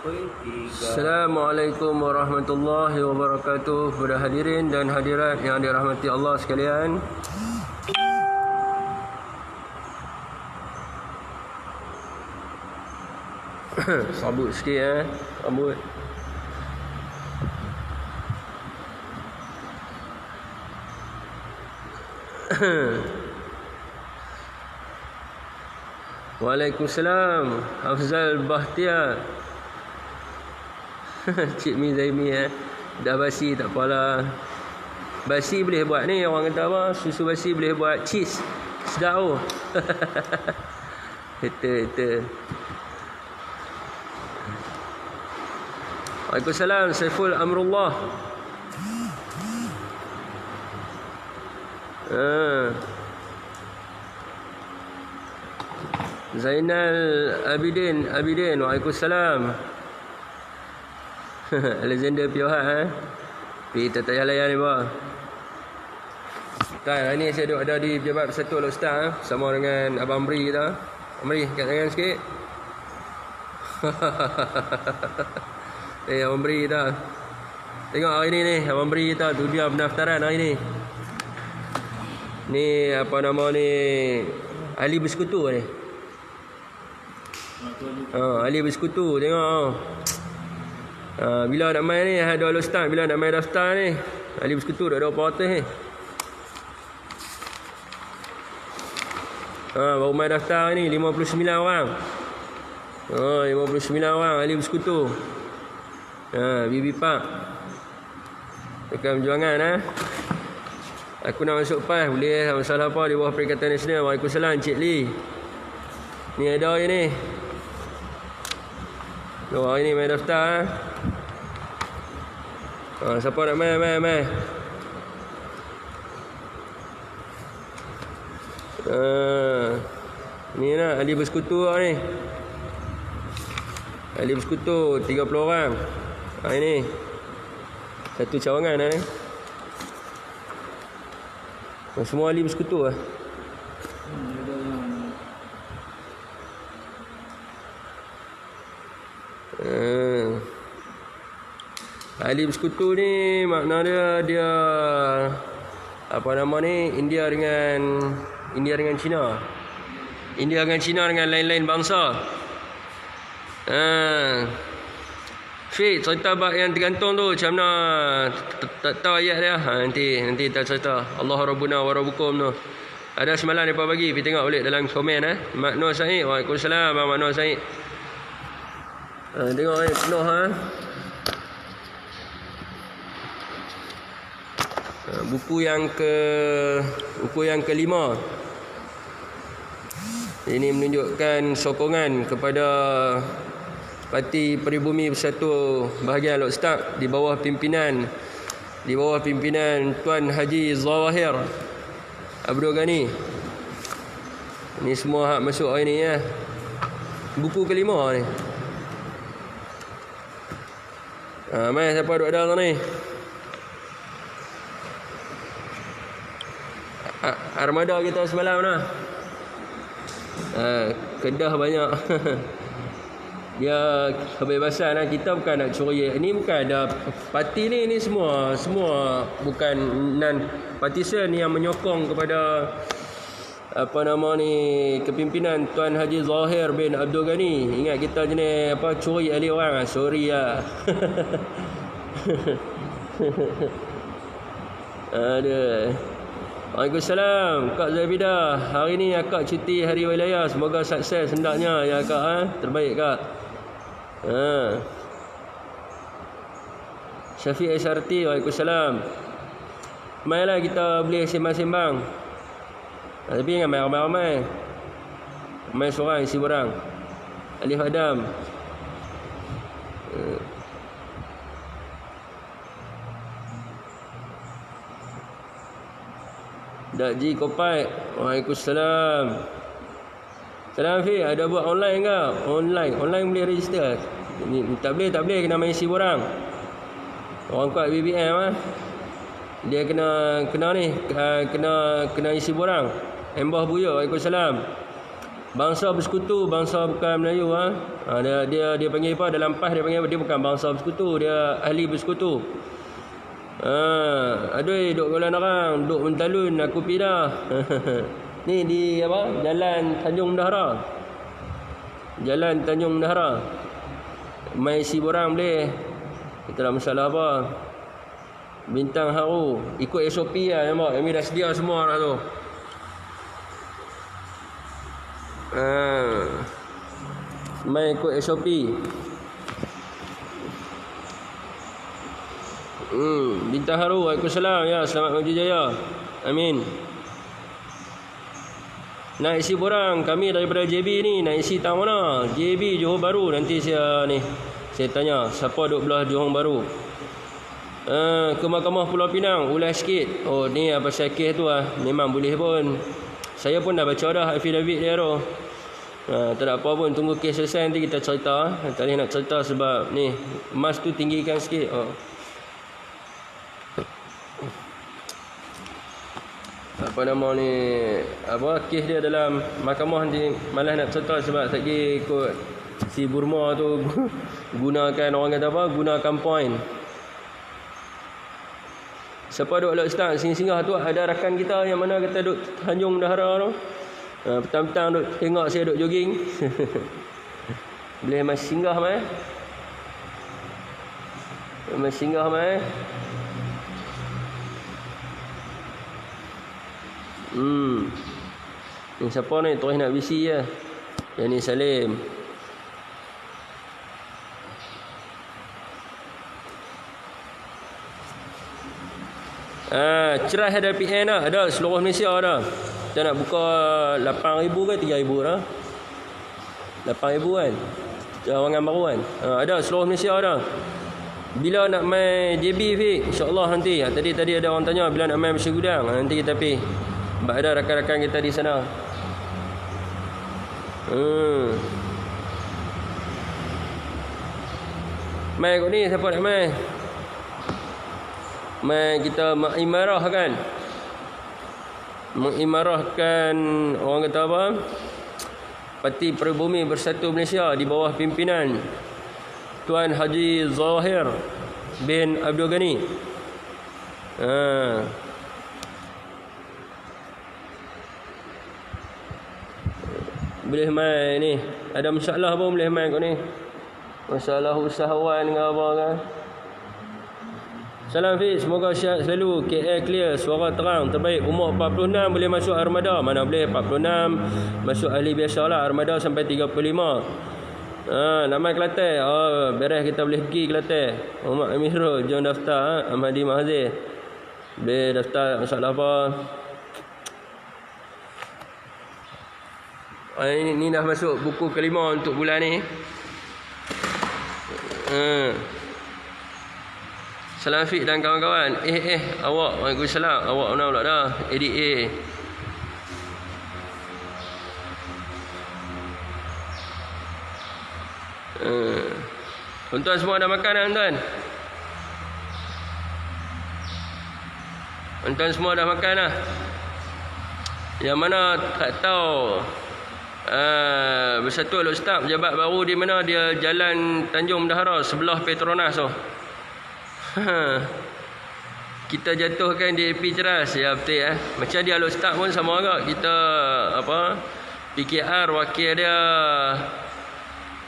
Assalamualaikum warahmatullahi wabarakatuh. Kepada hadirin dan hadirat yang dirahmati Allah sekalian, sabut sikit rambut. Waalaikumsalam Afzal Bahtiar. Cik Mi Zaimi dah basi tak apalah. Basi boleh buat ni, orang kata apa, susu basi boleh buat cheese. Sedap oh. Itu. Waalaikumsalam Saiful Amrullah. Zainal Abidin. Waalaikumsalam. Alexander Piohat Pergi tak payah layan ni bang. Hari ni saya ada di Pejabat Persatuan Ustaz sama dengan Abang Amri kita. Amri kat tangan sikit. Abang Amri kita. Tengok hari ni Abang Amri kita tu dia pendaftaran hari ni. Ni apa nama ni, ahli bersekutu ni. Ahli bersekutu tengok. Bila nak main ni ada ustaz, bila nak main daftar ni ahli bersekutu dah ada apa ni. Baru main daftar ni 59 orang. 59 orang ahli bersekutu. Bibi Pak Tekan Perjuangan Aku nak masuk PAS boleh, tak masalah apa, di bawah Perikatan Nasional. Waalaikumsalam Cik Lee. Ni ada hari ni. Hari ni main daftar. Siapa nak main. Ni lah ahli bersekutu ni. Ahli bersekutu 30 orang. Ini satu cawangan ni. Semua ahli bersekutu lah. Ahli bersekutu ni makna dia apa nama ni, India dengan China. India dengan China dengan lain-lain bangsa. Fik, cerita bab yang tergantung tu macam mana, tak tahu ayat dia. Nanti tak cerita. Allah Rabbuna wa Rabbukum tu. Ada semalam depa bagi, pergi tengok balik dalam komen Mak Nur Said. Waalaikumsalam Abang Mak Nur Said. Tengok ni penuh buku yang kelima. Ini menunjukkan sokongan kepada Parti Peribumi Bersatu Bahagian Alok Staf di bawah pimpinan Tuan Haji Zawahir Abdul Ghani. Ini semua hak masuk hari ni buku kelima ni. Mai siapa duk ada ni? Armada kita semalam dah. Kedah banyak. Dia kebebasan kita bukan nak curi. Ini bukan ada parti ni semua bukan non partisan yang menyokong kepada apa nama ni, kepimpinan Tuan Haji Zahir bin Abdul Ghani. Ingat kita jenis apa, curi ahli orang. Sorry lah. Aduh. Waalaikumsalam Kak Zabidah. Hari ni akak cuti hari wilayah. Semoga sukses hendaknya ya akak. Terbaik kak. Syafiq SRT. Waalaikumsalam. Mainlah kita boleh sembang-sembang. Tapi jangan main ramai-ramai. Main seorang isi borang. Alif Adam. Dakji Kopai. Waalaikumsalam. Salam Fi, ada buat online ke? Online boleh register. Tak boleh kena main isi borang. Orang kuat BBM dia kena ni, kena isi borang. Embah Buya. Waalaikumsalam. Bangsa bersekutu, bangsa bukan Melayu dia panggil apa dalam PAS, dia panggil apa? Dia bukan bangsa bersekutu, dia ahli bersekutu. Aduh, duk golan orang, duk mentalun aku pi dah. Ni di apa? Jalan Tanjung Mendahara. Jalan Tanjung Mendahara. Mai isi borang boleh. Tak ada masalah apa. Bintang haru, ikut SOP lah nampak. Kami dah sedia semua dah tu. Mai ikut SOP. Bintang haru, Waalaikumsalam. Ya, selamat maju jaya. Amin. Nak isi borang, kami daripada JB ni nak isi tang mana? JB Johor Bahru. Nanti saya tanya siapa duk belah Johor Bahru. Ke Mahkamah Pulau Pinang, ulas sikit. Oh, ni apa pasal kes tu memang boleh pun. Saya pun dah baca dah affidavit dia tu. Tak ada apa pun, tunggu kes selesai nanti kita cerita. Tak boleh nak cerita sebab ni emas tu tinggikan sikit. Apa nama ni, apa kes dia dalam mahkamah nanti malas nak cerita sebab tak ikut si Burma tu gunakan, orang kata apa, gunakan point. Siapa duk Alok Ustaz singgah tu, ada rakan kita yang mana kata duk Tanjung Mendahara tu. Petang-petang duk tengok saya duk jogging. Boleh mas singgah mai? Mas singgah mai? Ni siapa ni? Terus nak bisi je. Yang ni Salim. Cerah ada PN dah. Ada seluruh Malaysia dah. Kita nak buka 8,000 ke 3,000 dah. 8,000 kan? Cawangan baru kan? Ada seluruh Malaysia dah. Bila nak main JB Fik? InsyaAllah nanti. Tadi ada orang tanya bila nak main Bersih Gudang. Nanti kita pergi. Sebab ada rakan-rakan kita di sana. Main kot ni, siapa nak main? Main kita mengimarah kan? Mengimarahkan, orang kata apa? Parti Peribumi Bersatu Malaysia di bawah pimpinan Tuan Haji Zahir bin Abdul Ghani. Boleh main ni. Ada masalah pun boleh main kot ni. Masalah usahawan dengan apa kan. Salam Fiz, semoga sihat selalu. KL clear, suara terang, terbaik. Umur 46 boleh masuk armada. Mana boleh 46 masuk ahli biasa lah. Armada sampai 35. Nak main Kelantan. Beres kita boleh pergi Kelantan. Muhammad Amirul, jom daftar. Ahmadi Mahazir. Boleh daftar, masalah apa. Ini dah masuk buku kelima untuk bulan ni. Salam Fiq dan kawan-kawan. Awak, Waalaikumsalam. Awak mana pula dah? ADA. Tuan-tuan semua dah makan dah, tuan? Tuan-tuan semua dah makan dah? Yang mana tak tahu Bersatu Alok Ustaz pejabat baru di mana? Dia Jalan Tanjung Mendahara sebelah Petronas tu. Kita jatuhkan DAP ceras. Ya betul Macam dia Alok Ustaz pun sama agak. Kita apa, PKR wakil dia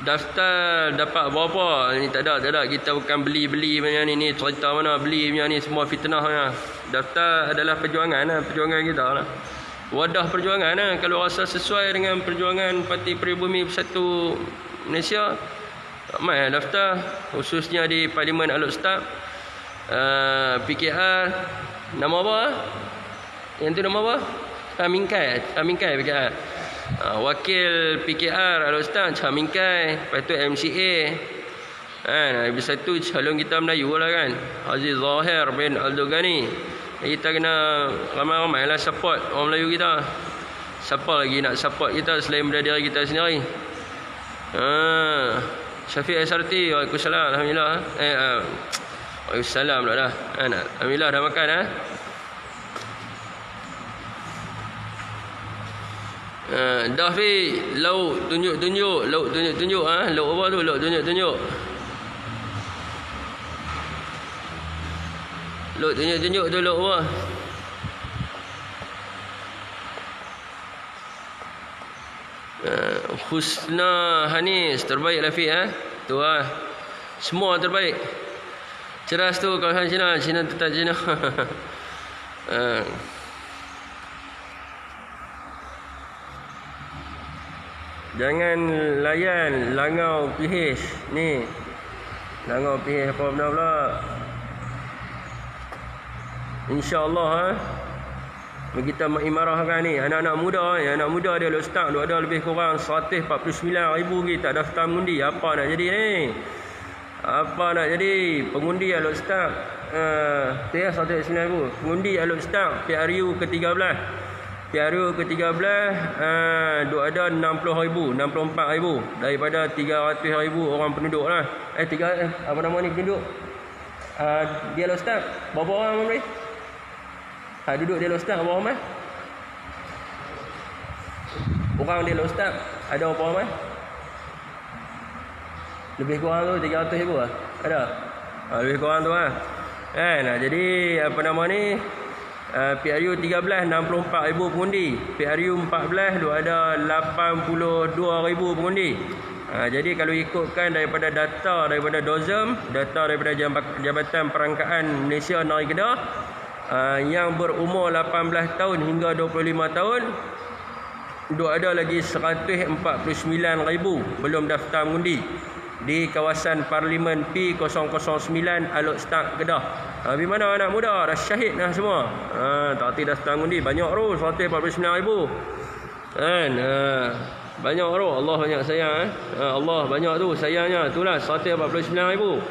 daftar dapat berapa. Ni tak ada. Kita bukan beli punya ni cerita mana beli punya ni, semua fitnah punya. Daftar adalah perjuangan kita lah. Wadah perjuangan lah. Kalau rasa sesuai dengan perjuangan Parti Peribumi Bersatu Malaysia, mai daftar. Khususnya di Parlimen Alok Ustaz. PKR nama apa? Yang tu nama apa? Mingkai PKR. Wakil PKR Alok Ustaz Mingkai. Lepas tu MCA Bersatu calon kita Melayu lah kan, Haji Zahir bin Abdul Ghani. Kita kena ramai-ramai lah support orang Melayu kita. Siapa lagi nak support kita selain daripada diri kita sendiri? Syafiq SRT, Waalaikumsalam. Alhamdulillah. Waalaikumsalam pula dah. Alhamdulillah dah makan Dah fi lauk tunjuk-tunjuk, lauk tunjuk-tunjuk lauk apa tu? Lauk tunjuk-tunjuk. Lauk tunjuk-tunjuk tu lauk apa? Husna Hanis terbaik lah Fi tu semua terbaik. Ceras tu kawasan Cina tetap Cina. Jangan layan langau PH ni. Langau PH apa benda pula? InsyaAllah kita mengimarahkan ni anak-anak muda dia ustaz dia ada lebih kurang 149,000 kita daftar mengundi. Apa nak jadi ni? Apa nak jadi? Pengundi al-ustaz tu ya 149,000. Pengundi al-ustaz PRU ke-13. PRU ke-13 duk ada 60,000, 64,000 daripada 300,000 orang penduduk lah. Apa nama ni penduduk? Dia al-ustaz berapa orang ni? Duduk dia ustaz berapa ramai? Orang dia ustaz ada berapa ramai? Lebih kurang tu 300,000 lah. Ada? Lebih kurang tu jadi apa nama ni? PRU 13 64,000 pengundi. PRU 14 tu ada 82,000 pengundi. Jadi kalau ikutkan daripada data daripada DOZEM, data daripada Jabatan Perangkaan Malaysia Negeri Kedah, yang berumur 18 tahun hingga 25 tahun duk ada lagi 149,000 belum daftar mengundi di kawasan Parlimen P009 Al-Ustaz Kedah. Di mana anak muda dah syahid dah semua. Tak hati daftar mengundi banyak tu 149,000. Banyak tu Allah banyak sayang Allah banyak tu sayangnya. Itulah 149,000.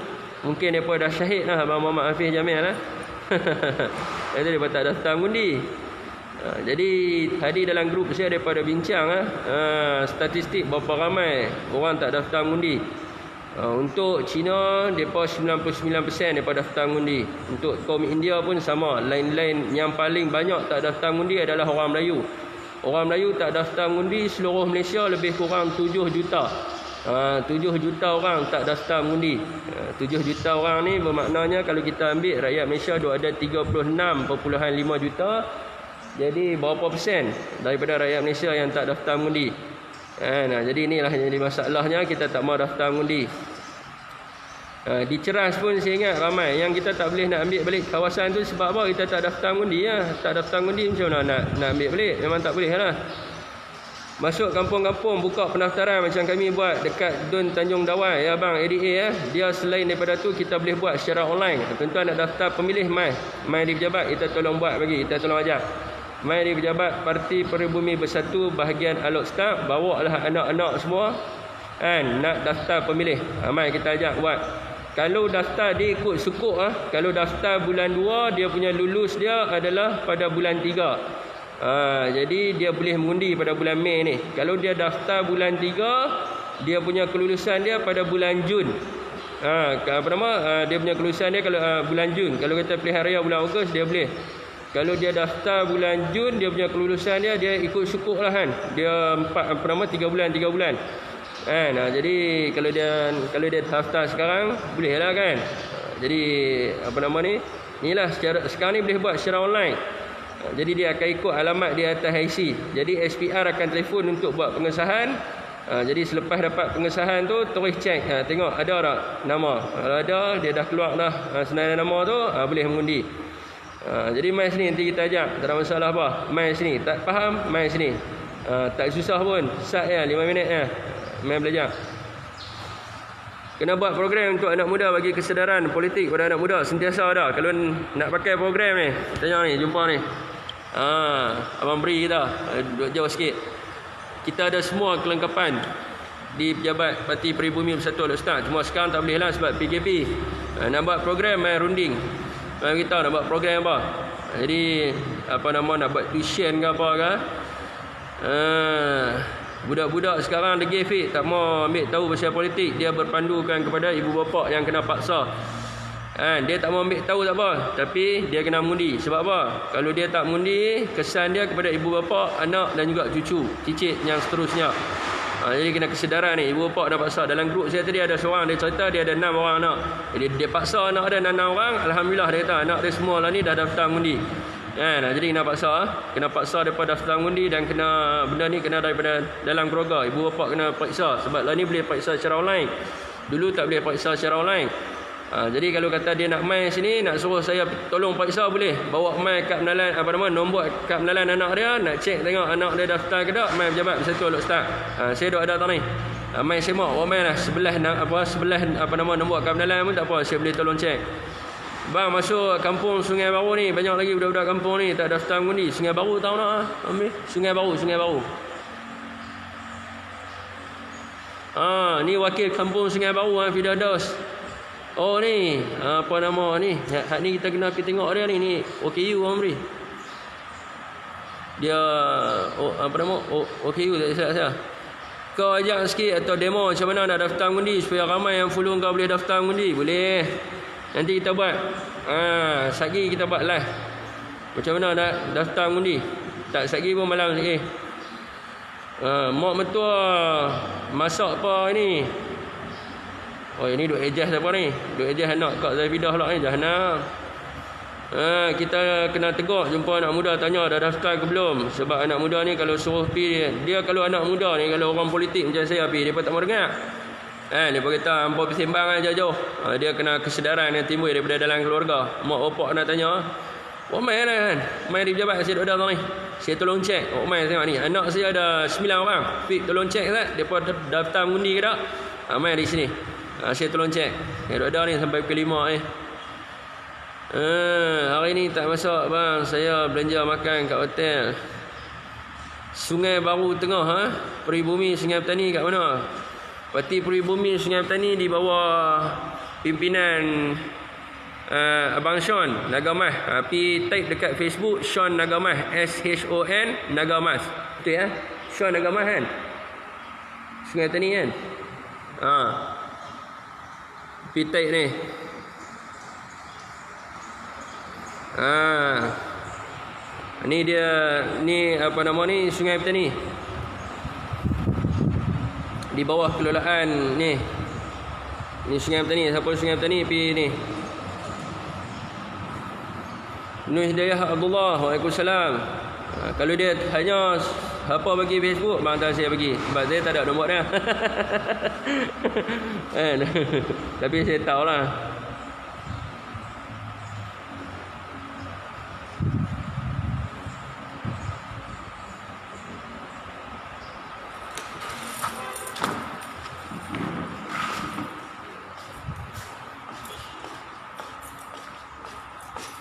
Mungkin depa dah syahid dah Abang Muhammad Hafiz Jamil itu dia tak daftar mengundi. Jadi tadi dalam grup saya daripada bincang statistik berapa ramai orang tak daftar mengundi. Untuk Cina depa 99% depa daftar mengundi. Untuk kaum India pun sama. Lain-lain yang paling banyak tak daftar mengundi adalah orang Melayu. Orang Melayu tak daftar mengundi seluruh Malaysia lebih kurang 7 juta. 7 juta orang tak daftar mengundi. 7 juta orang ni bermaknanya kalau kita ambil rakyat Malaysia ada 36.5 juta. Jadi berapa persen daripada rakyat Malaysia yang tak daftar mengundi? Jadi inilah yang jadi masalahnya, kita tak mau daftar mengundi. Di Ceras pun saya ingat ramai yang kita tak boleh nak ambil balik kawasan tu sebab apa? Kita tak daftar mengundi Tak daftar mengundi macam mana nak ambil balik? Memang tak boleh lah. Masuk kampung-kampung buka pendaftaran macam kami buat dekat Dun Tanjung Dawai bang ADA dia selain daripada tu kita boleh buat secara online. Tuan-tuan nak daftar pemilih mai di pejabat kita tolong buat bagi, kita tolong ajar. Mai di pejabat Parti Peribumi Bersatu bahagian Al-Ustaz, bawalah anak-anak semua nak daftar pemilih. Mai kita ajak buat. Kalau daftar dia ikut sukuk kalau daftar bulan 2 dia punya lulus dia adalah pada bulan 3. Jadi dia boleh mengundi pada bulan Mei ni. Kalau dia daftar bulan 3 dia punya kelulusan dia pada bulan Jun. Dia punya kelulusan dia kalau bulan Jun. Kalau kita pilihan raya bulan Ogos dia boleh. Kalau dia daftar bulan Jun dia punya kelulusan dia ikut sukuk lah Dia 3 bulan. Jadi kalau dia daftar sekarang boleh lah Jadi inilah sekarang ni boleh buat secara online. Jadi dia akan ikut alamat di atas IC. Jadi SPR akan telefon untuk buat pengesahan. Jadi selepas dapat pengesahan tu terus cek tengok ada tak nama. Kalau ada dia dah keluar dah senarai nama tu boleh mengundi. Jadi mai sini nanti kita ajak, tak ada masalah apa. Mai sini tak faham mai sini. Tak susah pun. Sat 5 minit mai belajar. Kena buat program untuk anak muda bagi kesedaran politik pada anak muda sentiasa ada. Kalau nak pakai program ni tanya ni jumpa ni. Abang beri kita jauh sikit. Kita ada semua kelengkapan di pejabat Parti Peribumi Bersatu Al-Ustaz. Cuma sekarang tak boleh lah sebab PKP. Nak buat program main runding. Kita nak buat program apa? Jadi nak buat tuition ke apa ke? Budak-budak sekarang degil fit tak mau ambil tahu pasal politik. Dia berpandukan kepada ibu bapa yang kena paksa. Dia tak mau ambil tahu tak apa, tapi dia kena mengundi. Sebab apa? Kalau dia tak mengundi, kesan dia kepada ibu bapa, anak dan juga cucu, cicit yang seterusnya. Jadi kena kesedaran ni. Ibu bapa dah paksa. Dalam grup saya tadi ada seorang, dia cerita dia ada 6 orang anak. Jadi dia paksa anak dia 6 orang. Alhamdulillah dia kata anak dia semua lah ni dah daftar mengundi. Jadi kena paksa daripada daftar mengundi, dan kena benda ni kena daripada dalam keluarga. Ibu bapa kena periksa, sebab lah ni boleh periksa secara online. Dulu tak boleh periksa secara online. Jadi kalau kata dia nak main sini, nak suruh saya tolong periksa, boleh. Bawa main kad pengenalan, nombor kad pengenalan anak dia, nak cek tengok anak dia daftar ke tak, main pejabat bersatu Alok Ustaz. Saya duk ada tadi. Main semak, main lah sebelah nombor kad pengenalan pun tak apa, saya boleh tolong cek. Bang, masuk kampung Sungai Baru ni, banyak lagi budak-budak kampung ni tak daftar mengundi. Sungai Baru tahu tak? Ambil Sungai Baru. Ni wakil kampung Sungai Baru, Fidados. Oh ni, apa nama ni? Hak ni kita kena pergi tengok dia ni. Ni OKU Amri. Dia OKU tak silap saya. Kau ajak sikit atau demo macam mana nak daftar mengundi supaya ramai yang follow kau boleh daftar mengundi. Boleh. Nanti kita buat. Satgi kita buat live. Macam mana nak daftar mengundi. Tak satgi pun malam sikit. Mak mentua masak apa ni? Oh, ini duk adjust apa ni? Duk adjust anak Kak Zaifidah pula ni, Jahanam. Kita kena tegur jumpa anak muda, tanya dah daftar ke belum. Sebab anak muda ni kalau suruh pergi, dia kalau anak muda ni, kalau orang politik macam saya pergi, dia pun tak mau dengar. Dia pun kata hampa bersembang jauh-jauh. Dia kena kesedaran yang timbul daripada dalam keluarga. Mak bapak nak tanya, main lah kan? Main di pejabat saya duk ada ni. Saya tolong cek. Main tengok ni. Anak saya ada 9 orang. Fik tolong cek tak? Depa daftar mengundi ke tak? Main di sini. Saya tolong cek. Duk ada ni sampai pukul 5 ni. Hari ni tak masuk bang. Saya belanja makan kat hotel. Sungai Baru Tengah, Peribumi Sungai Petani kat mana? Parti Peribumi Sungai Petani di bawah pimpinan Abang Sean Nagamah. Pergi type dekat Facebook Sean Nagamah, SHON Nagamah. Betul ya? Sean Nagamah kan? Sungai Petani kan? Pergi type ni. Ni dia, ni apa nama ni, Sungai Petani. Di bawah kelolaan ni. Ni Sungai Petani, siapa Sungai Petani pergi ni. Nur Hidayah Abdullah, Waalaikumsalam. Kalau dia hanya apa bagi Facebook, bang tak saya bagi. Sebab saya tak ada nombor dia. Tapi saya tahulah.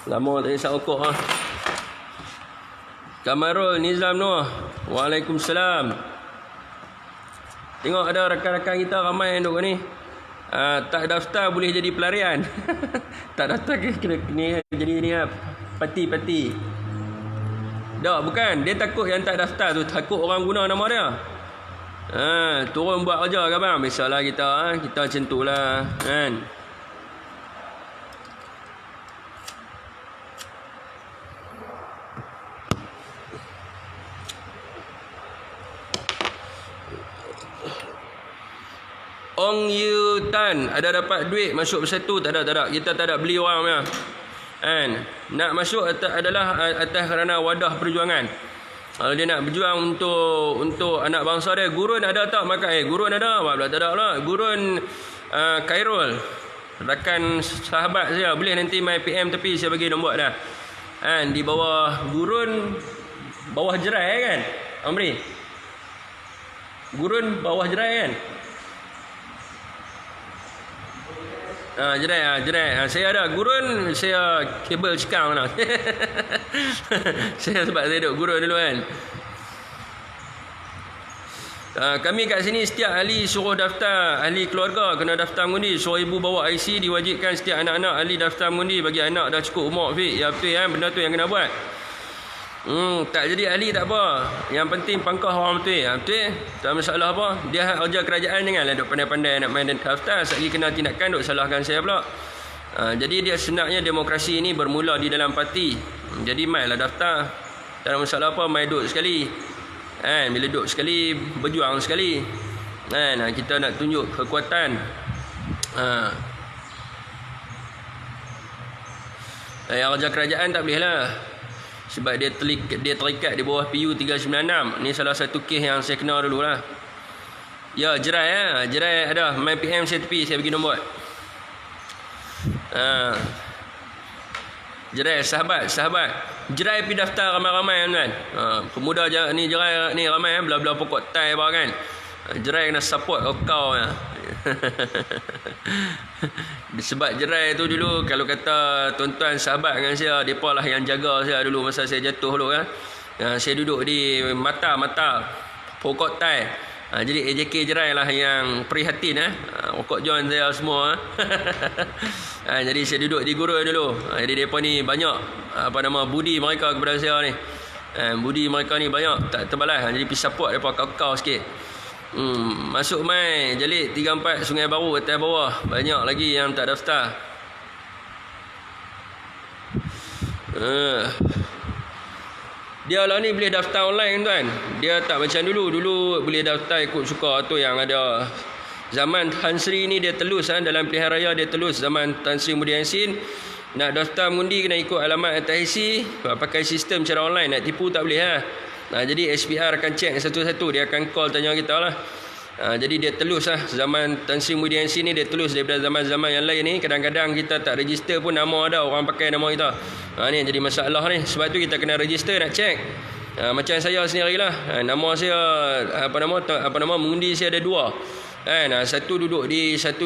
Lama tak isap okok Kamarul Nizam Noh, Waalaikumsalam. Tengok ada rakan-rakan kita ramai yang duduk ni. Tak daftar boleh jadi pelarian. Tak daftar kena jadi ni parti-parti. Tak, bukan. Dia takut yang tak daftar tu, takut orang guna nama dia. Turun buat kerja ke bang? Biasalah kita, kita macam tu lah kan. Ong Yu Tan, ada dapat duit masuk bersatu? Tak ada. Kita tak ada beli orang punya. Nak masuk adalah atas kerana wadah perjuangan. Kalau dia nak berjuang untuk anak bangsa dia. Gurun ada tak makan? Gurun ada. Wah, tak ada lah. Gurun Khairul, rakan sahabat saya. Boleh nanti main PM tepi, saya bagi nombor dah. Di bawah Gurun, bawah Jerai kan? Amri, Gurun bawah Jerai kan? Jerai. Saya ada Gurun, saya kabel cekang mana. Saya sebab saya duduk Gurun dulu kan. Kami kat sini setiap ahli suruh daftar, ahli keluarga kena daftar mengundi. Suruh ibu bawa IC, diwajibkan setiap anak-anak ahli daftar mengundi. Bagi anak dah cukup umur. Ya betul kan, benda tu yang kena buat. Tak jadi ahli tak apa. Yang penting pangkah orang betul. Betul. Tak masalah apa. Dia kerja kerajaan, janganlah duk pandai-pandai nak main daftar. Sekali kena tindakan duk salahkan saya pula. Jadi dia sebenarnya demokrasi ini bermula di dalam parti. Jadi mainlah daftar. Tak ada masalah apa, main duduk sekali. Bila duduk sekali, berjuang sekali. Kita nak tunjuk kekuatan. Yang raja kerajaan tak boleh lah. Sebab dia terikat di bawah PU 396. Ni salah satu kes yang saya kenal dulu lah. Ya, Jerai Jerai ada. Main PM saya tepi, saya bagi nombor. Jerai, sahabat. Jerai pergi daftar ramai-ramai kan. Pemuda ni Jerai ni ramai belah-belah pokok tai apa kan. Jerai kena support kau ya. Sebab Jerai tu dulu kalau kata tuan-tuan sahabat dengan saya, depa lah yang jaga saya dulu masa saya jatuh dulu kan. Saya duduk di mata pokok tai. Jadi AJK Jerai lah yang prihatin pokok John saya semua. Jadi saya duduk di gurau dulu. Jadi depa ni banyak budi mereka kepada saya ni. Budi mereka ni banyak tak terbalas. Jadi pergi support depa kau sikit. Masuk mai Jalid 34 Sungai Baru atas bawah. Banyak lagi yang tak daftar. Dia lah ni boleh daftar online tuan. Dia tak macam dulu. Dulu boleh daftar ikut suka tu yang ada. Zaman Tan Sri ni dia telus dalam pilihan raya dia telus. Zaman Tan Sri Muhyiddin Yassin nak daftar mengundi kena ikut alamat atas IC. Pakai sistem cara online. Nak tipu tak boleh jadi SPR akan cek satu-satu. Dia akan call tanya kita lah. Jadi dia telus Zaman Tan Sri Muhyiddin Yassin ni dia telus daripada zaman-zaman yang lain ni. Kadang-kadang kita tak register pun nama ada. Orang pakai nama kita. Ni jadi masalah ni. Sebab tu kita kena register nak cek. Macam saya sendirilah. Nama saya mengundi saya ada 2. Satu duduk di saya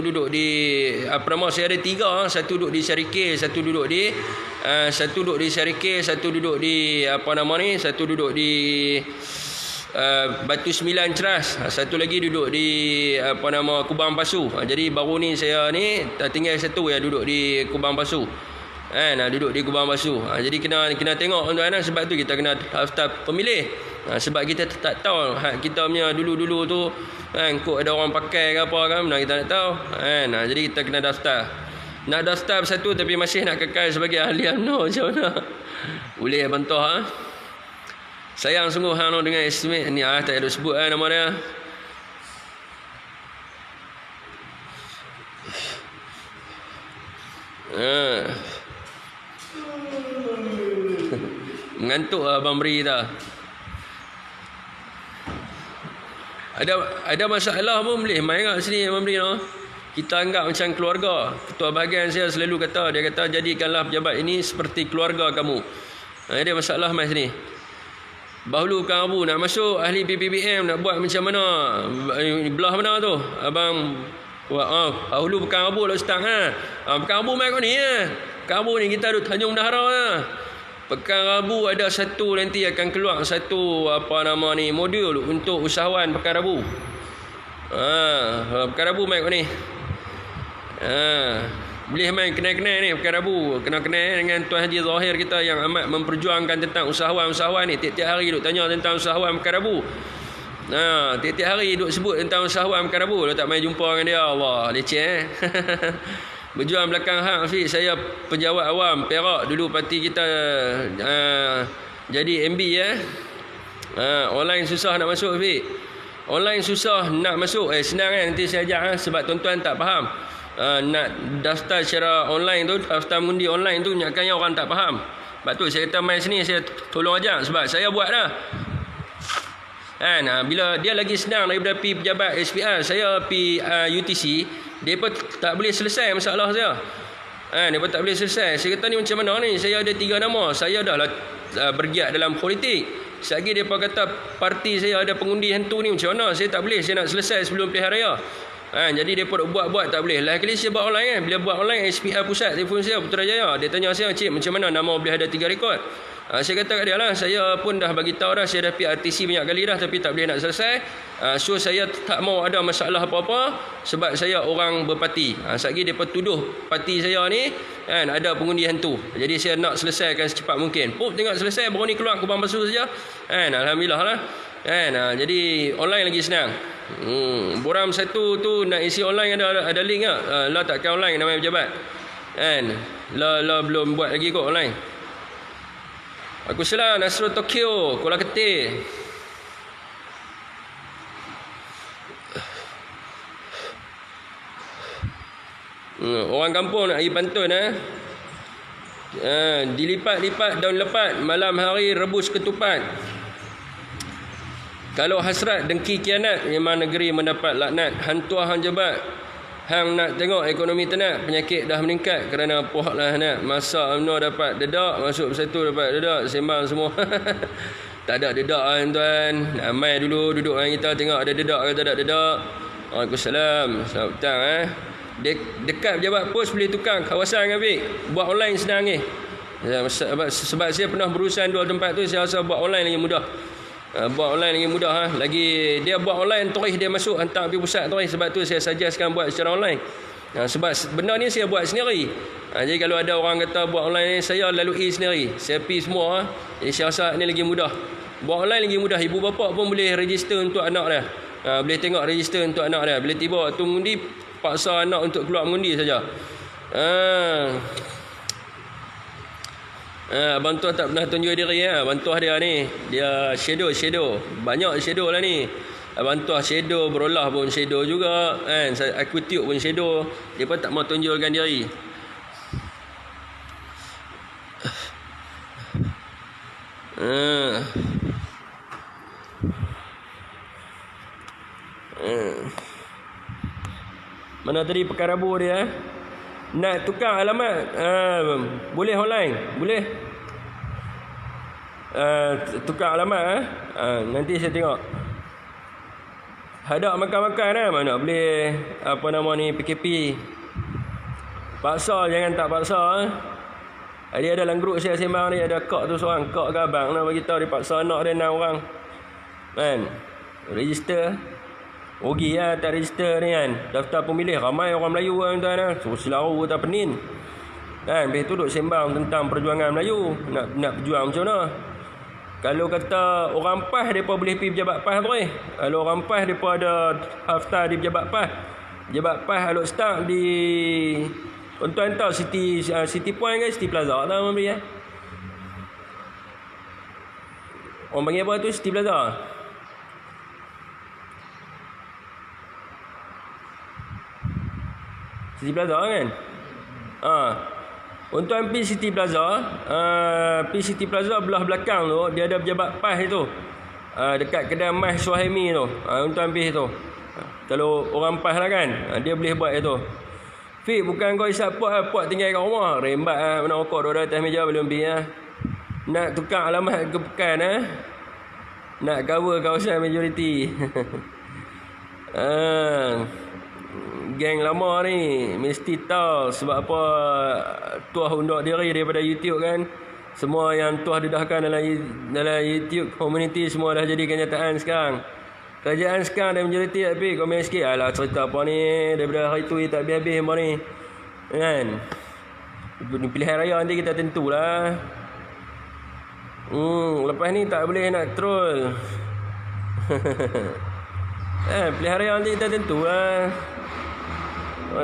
ada 3. Satu duduk di Syarikil, satu duduk di satu duduk di satu duduk di Batu Sembilan Ceras. Satu lagi duduk di Kubang Pasu. Jadi baru ni saya ni tinggal satu ya duduk di Kubang Pasu. Duduk di Kubang Pasu. Jadi kena tengok tuan sebab tu kita kena daftar pemilih. Sebab kita tak tahu kita punya dulu-dulu tu kok ada orang pakai ke apa kan, kita tak tahu. Jadi kita kena daftar. Nak daftar satu tapi masih nak kekal sebagai ahli UMNO macam mana? Boleh bantah Sayang sungguh dengan estimate ni tak ada sebut nama dia. Mengantuk Abang Beri dah. Ada masalah pun boleh main kat sini Abang Beri Kita anggap macam keluarga. Ketua bahagian saya selalu kata, dia kata jadikanlah pejabat ini seperti keluarga kamu. Ada masalah mai sini. Bahulu Kang Abu nak masuk ahli PPBM nak buat macam mana? Belah mana tu? Abang bahulu Kang Abu lah ustaz Kang Abu mai kat ni Kang Abu ni kita duduk Tanjung Dahara Pekan Rabu ada satu nanti akan keluar satu modul untuk usahawan Pekan Rabu. Pekan Rabu mai kat ni. Boleh main kenal-kenal ni Pekan Rabu. Kenal-kenal dengan Tuan Haji Zahir kita yang amat memperjuangkan tentang usahawan-usahawan ni. Tiap-tiap hari duk tanya tentang usahawan Pekan Rabu. Tiap-tiap hari duk sebut tentang usahawan Pekan Rabu. Kalau tak main jumpa dengan dia, Allah leceh Berjuang belakang hak Hafiz. Saya pejabat awam Perak dulu parti kita jadi MB online susah nak masuk Hafiz. Online susah nak masuk senang kan, nanti saya ajak sebab tuan-tuan tak faham. Nak daftar secara online tu, daftar mengundi online tu nyakanya orang tak faham. Sebab tu saya kata main sini saya tolong ajak sebab saya buat dah. Bila dia lagi senang daripada pergi pejabat SPR, saya pergi UTC, dia pun tak boleh selesai masalah saya. Dia pun tak boleh selesai. Saya kata ni macam mana ni? Saya ada 3 nama. Saya dah lah bergiat dalam politik. Selagi dia pun kata parti saya ada pengundi hantu ni macam mana? Saya tak boleh. Saya nak selesai sebelum pilihan raya. Jadi dia pun buat tak boleh. Lain kali saya buat online Bila buat online SPR pusat telefon saya Putrajaya. Dia tanya saya, "Cik, macam mana nama boleh ada 3 rekod?" Saya kata kat dia lah, saya pun dah bagi tahu dah, saya dah pergi RTC banyak kali dah tapi tak boleh nak selesai. So saya tak mau ada masalah apa-apa sebab saya orang berparti. Satgi dia tuduh parti saya ni ada pengundi hantu. Jadi saya nak selesaikan secepat mungkin. Tengok selesai baru ni keluar Kubang Pasu saja. Alhamdulillah lah. Jadi online lagi senang. Boram satu tu nak isi online ada link tak? Lah takkan online namanya pejabat. Kan? Lah belum buat lagi kot online. Aku salam Nasrul Tokyo, Kuala Ketir. Orang kampung nak pergi pantun dilipat-lipat daun lepat, malam hari rebus ketupat. Kalau hasrat dengki kianat, memang negeri mendapat laknat. Hang tua hang jebat, hang nak tengok ekonomi tenat. Penyakit dah meningkat kerana pohak lah nak. Masak UMNO dapat dedak, masuk bersatu dapat dedak. Sembang semua. Tak ada dedak lah tuan. Mai dulu duduk dengan kita, tengok ada dedak ke tak ada dedak. Waalaikumsalam. Selamat petang Dekat pejabat pos boleh tukar kawasan Abik. Buat online senang ni. Sebab saya pernah berurusan dua tempat tu, saya rasa buat online lagi mudah. Buat online lagi mudah Lagi dia buat online, terus dia masuk hantar pergi pusat terus. Sebab tu saya suggestkan buat secara online. Sebab benda ni saya buat sendiri. Jadi kalau ada orang kata buat online ni, saya lalui sendiri. Saya pergi semua. Jadi saya rasa ni lagi mudah. Buat online lagi mudah. Ibu bapa pun boleh register untuk anak dia. Boleh tengok register untuk anak dia. Bila tiba waktu mengundi, paksa anak untuk keluar mengundi saja. Abang Tuah tak pernah tunjuk diri Abang Tuah dia ni, dia shadow. Banyak shadow lah ni. Abang Tuah shadow, berolah pun shadow juga kan. Aku tiup pun shadow. Dia pun tak mau tunjukkan diri. Mana tadi Pekarabu dia nak tukar alamat, boleh online, boleh tukar alamat. Nanti saya tengok. Hadap makan-makan mana boleh PKP. Paksa jangan tak paksa. Dia ada dalam grup saya sembang ni, ada kak tu seorang, kak ke abang nak bagi tahu dia paksa anak dia 6 orang kan register. Rugi tak register ni kan. Daftar pemilih ramai orang Melayu tuan so selaru tak penin kan. Lepas tu duk sembang tentang perjuangan Melayu, nak berjuang macam mana. Kalau kata orang PAS, mereka boleh pergi pejabat PAS terus. Kalau orang PAS, mereka ada haftar di pejabat PAS. Pejabat PAS alok start di tuan tahu City Point ke City Plaza tak orang beri orang panggil apa tu, City Plaza. City Plaza kan? Untuk pergi City Plaza, pergi City Plaza belah belakang tu, dia ada pejabat PAS tu. Dekat kedai Mas Suhaimi tu. Untuk pergi tu. Kalau orang PAS lah kan, dia boleh buat itu. Fik, bukan kau isap pot tinggal kat rumah. Rembat mana rokok duduk atas meja belum pergi Nak tukar alamat ke Pekan nak cover kawasan majoriti. Geng lama ni mesti tahu sebab apa Tuah undur diri daripada YouTube kan. Semua yang Tuah dedahkan dalam YouTube community semua dah jadi kenyataan sekarang. Kerajaan sekarang dah majoriti tak pergi. Komen sikit alah cerita apa ni daripada hari tu tak habis-habis apa ni kan. Pilihan raya nanti kita tentulah. Lepas ni tak boleh nak troll. Pilihan raya nanti kita tentulah.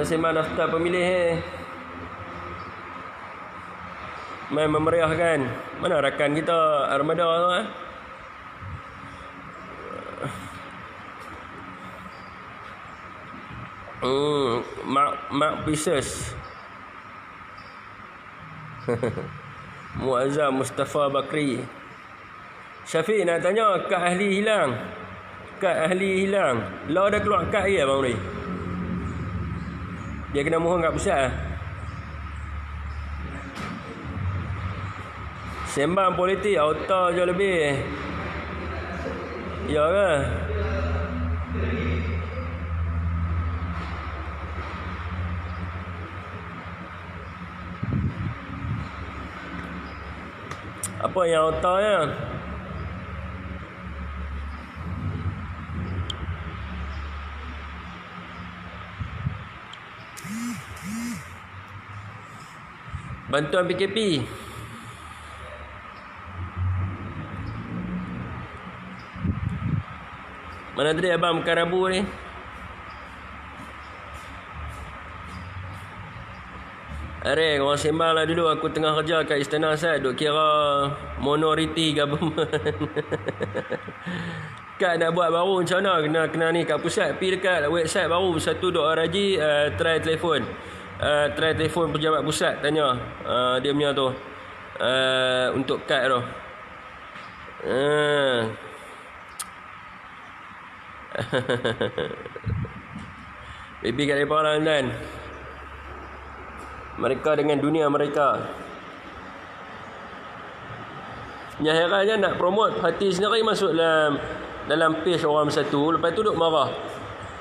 Sembang daftar pemilih main memeriahkan. Mana rakan kita Armada tu Mark Pieces. Muazzam Mustafa Bakri. Syafiq nak tanya kad ahli hilang. Lah dah keluar kad dia bang ni. Dia kena mohon kat pusat Sembang politik auto je lebih. Ya ke? Apa yang auto ya? Bantuan PKP. Mana tadi abang Karabu ni? Are, korang sembang lah dulu. Aku tengah kerja kat Istana Asad. Duk kira minority government. Kak nak buat baru macam mana? Kena ni kat pusat. Pergi dekat website baru. satu.org. Try telefon. Try telefon pejabat pusat. Tanya. Dia punya tu. Untuk kad tu. Baby kat mereka lah kan. Mereka dengan dunia mereka. Yang herannya nak promote parti sendiri masuk dalam page orang satu. Lepas tu duk marah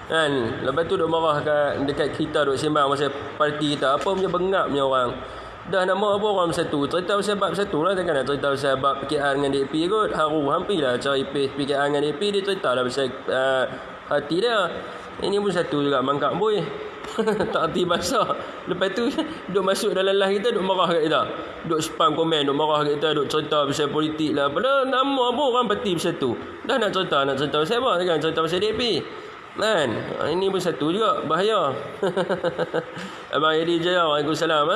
kan. Lepas tu duk marah dekat kita duk sembang pasal parti kita. Apa punya bengap punya orang. Dah nama apa orang satu. Cerita pasal bab satu lah. Takkan nak cerita pasal bab PKR dengan DAP kot. Haru hampir lah cari page PKR dengan DAP. Dia cerita lah pasal parti dia. Ini pun satu juga mangkak boy. Tak erti bahasa. Lepas tu duk masuk dalam live kita, duk marah kat kita, duk spam komen, duk marah kat kita, duk cerita pasal politik lah. Padahal nama apa orang parti pasal tu. Dah nak cerita pasal apa kan? Cerita pasal DAP kan. Ini pun satu juga bahaya. Abang Edi Jaya, Waalaikumsalam.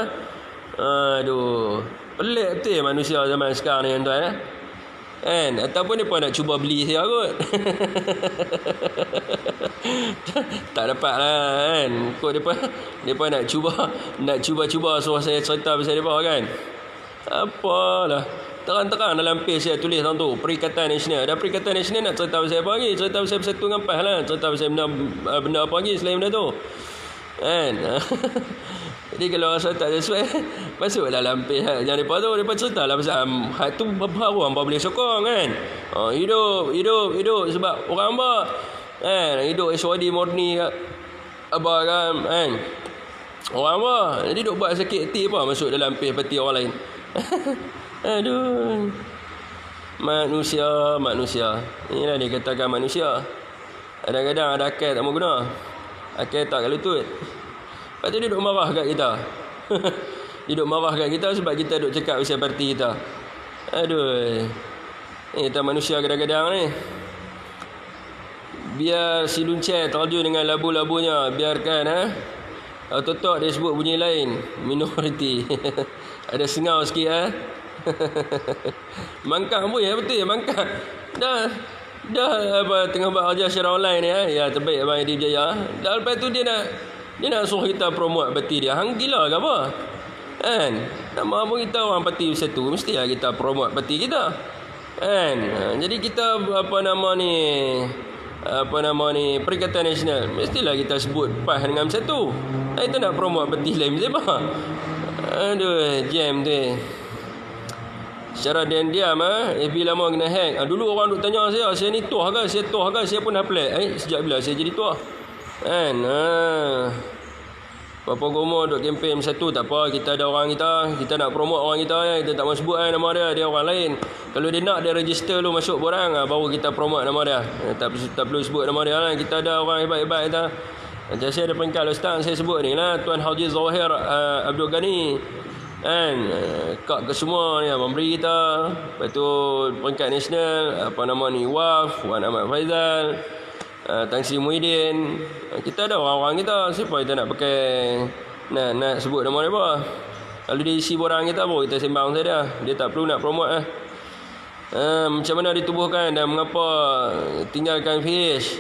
Aduh, pelik betul manusia zaman sekarang ni tuan kan. Ataupun mereka nak cuba beli saya kot. Tak dapat lah kan. Kok mereka nak cuba suruh saya cerita pasal mereka kan. Apalah, terang-terang dalam page saya tulis orang tu Perikatan Nasional. Dah Perikatan Nasional nak cerita pasal apa lagi? Cerita pasal Persatu dengan PAS lah. Cerita pasal benda apa lagi selain benda tu kan. Jadi kalau rasa tak sesuai, masuk dalam page yang mereka tu. Mereka cerita lah pasal hak tu baru hampa boleh sokong kan. Hidup sebab orang apa kan. Hidup SWD murni apa kan. Orang apa. Jadi duk buat sakit hati apa masuk dalam page parti orang lain. Aduh. Manusia. Inilah dikatakan manusia. Kadang-kadang ada akal tak mau guna. Akal tak kalau lutut. Lepas tu dia duk marah kat kita. Dia duk marah kat kita sebab kita duk cakap pasal parti kita. Aduh. Kita manusia kadang-kadang ni. Biar si Luncai terjun dengan labu-labunya. Biarkan Totok dia sebut bunyi lain. Minority. Ada sengau sikit Mangkak pun ya betul mangkak. Dah apa tengah buat kerja secara online ni ya terbaik Abang Edi Jaya. Dah lepas tu dia nak suruh kita promote parti dia. Hang gila ke apa? Kan? Nama pun kita orang parti satu, mestilah kita promote parti kita. Kan? Jadi kita apa nama ni Perikatan Nasional, mestilah kita sebut PAS dengan satu. Kita nak promote parti lain siapa? Aduh, jam tu. Secara diam-diam FB lama kena hack. Dulu orang duk tanya saya ni tuah ke? Saya tuah ke? Saya pun apply. Sejak bila saya jadi tuah? Kan? Berapa gomo duk kempen satu tak apa, kita ada orang kita nak promote orang kita kita tak mahu sebut nama dia orang lain. Kalau dia nak dia register lu masuk borang baru kita promote nama dia. Tak perlu sebut nama dia lah. Kita ada orang hebat-hebat kita. Macam saya ada pengkal ustaz saya sebut ni lah, Tuan Haji Zawahir Abdul Ghani kan, kak ke semua ni memberi kita. Lepas tu peringkat nasional apa nama ni Waf Wan Ahmad Faizal, Tan Sri Muhyiddin. Kita ada orang-orang kita. Siapa kita nak pakai nak sebut nama dia apa? Kalau dia isi borang kita baru kita sembang saja. Dia tak perlu nak promote macam mana ditubuhkan dan mengapa tinggalkan FH.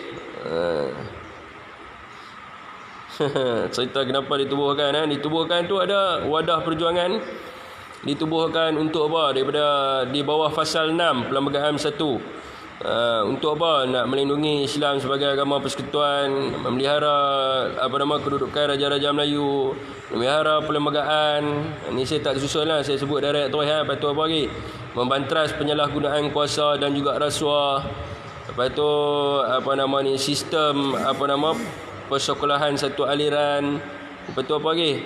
Cerita kenapa ditubuhkan ditubuhkan tu ada wadah perjuangan. Ditubuhkan untuk apa? Daripada di bawah fasal 6 Perlembagaan 1. Untuk apa? Nak melindungi Islam sebagai agama persekutuan, memelihara kedudukan Raja-Raja Melayu, memelihara perlembagaan. Ini saya tak susun lah, saya sebut direct terus lepas tu apa lagi? Membantras penyalahgunaan kuasa dan juga rasuah. Lepas tu sistem persekolahan satu aliran. Lepas tu apa lagi?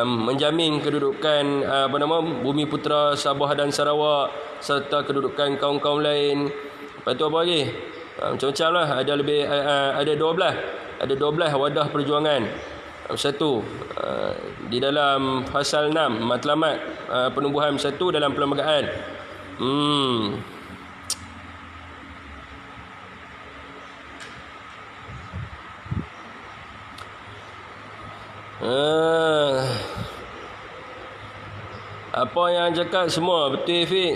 Menjamin kedudukan Bumi Putera Sabah dan Sarawak serta kedudukan kaum-kaum lain. Lepas tu apa lagi? Macam-macam lah. Ada 12 wadah perjuangan. Satu di dalam fasal 6 matlamat penubuhan satu dalam perlembagaan. Apa yang cakap semua betul, Fik.